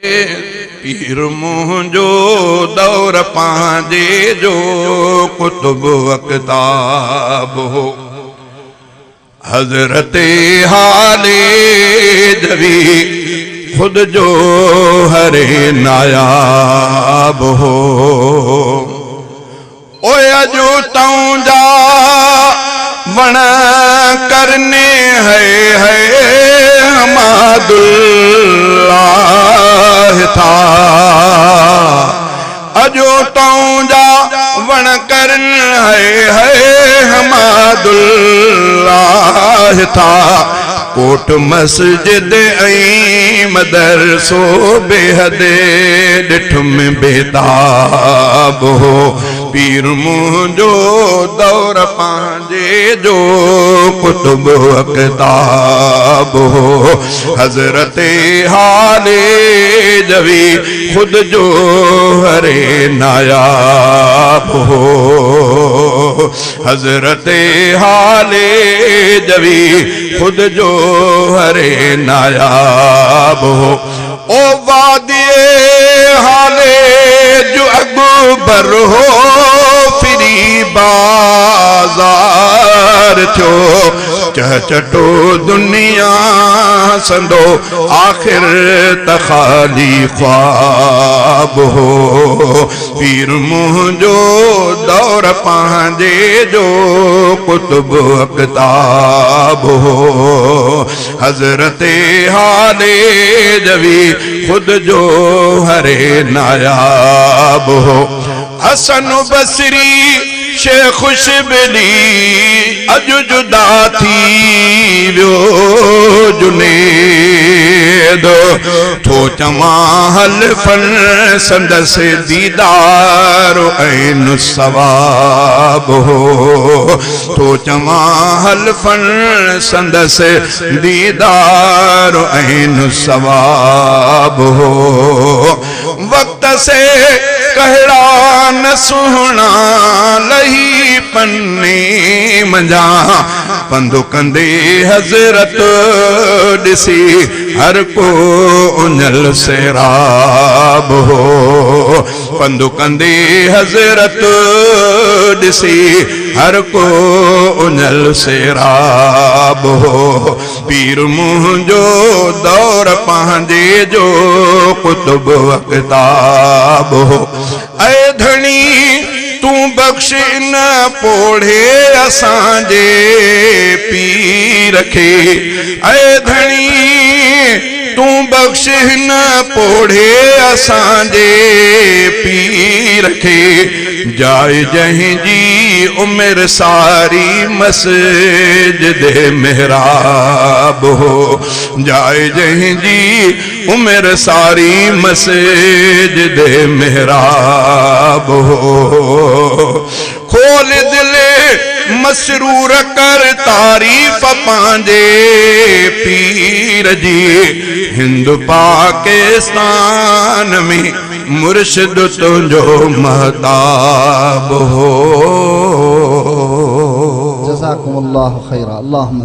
पीर मुंहिंजो दौर पंहिंजे जो कुतुब अक़ताब हो हज़रत हाले दवी खुद जो हरे नायाब हो ओए अजो ताऊं जा वण करने है हमादुल्लाह था अजो ताऊं जा वण करने है हमादुल्लाह था कोट मस्जिद ऐं मदरसो बेहद ॾिठ में बेताब हो पीर मुंहिंजो दौर पंहिंजे जो कुतुब अक़ताब हो हज़रत हाले जवी खुद जो हरे नायाब हो हज़रत हाले जवी खुद जो हरे नायाब हो ओ वादिए हाले जो अकबर हो फिरी बाजार थो चटो दुनिया संदो आखिर तखाली ख्वाब हो पीर मुंहिंजो दौर पंहिंजे जो कुतुब अक़ताब हो हज़रत हाले जवी खुद जो हरे नायाब हो हसन बसरी शेख शिबली अजु जुदा थी वियो जुनेद थो चवां हलफन संदसि दीदार ऐन सवाब हो थो चवां हलफन संदसि दीदार ऐन सवाब हो वक्त से कहड़ा न सुहणा लही पन्ने मंझा पंधु कंदे हज़रत ॾिसी हर को उञल सैराब हो पंधु कंदे हज़रत ॾिसी हर को उञल सैराब हो पीर मुंहिंजो दौर पंहिंजे जो कुतुब अक़ताब हो ऐ धणी तू बख्श न पोढ़े असांजे पीर खे ऐ धणी तू बख्श न पोढ़े असांजे पीर खे जाए जहीं जी उमिर सारी मस्जिद मेहराब हो जाए जहीं जी उमिर सारी मस्जिद मेहराब हो खोल दिले मसरूर कर तारीफ पंहिंजे पीर जी हिंद पाकिस्तान में मुर्शिद तुंहिंजो महताब हो जज़ाकुमुल्लाहु खैरा अल्लाहुम्मा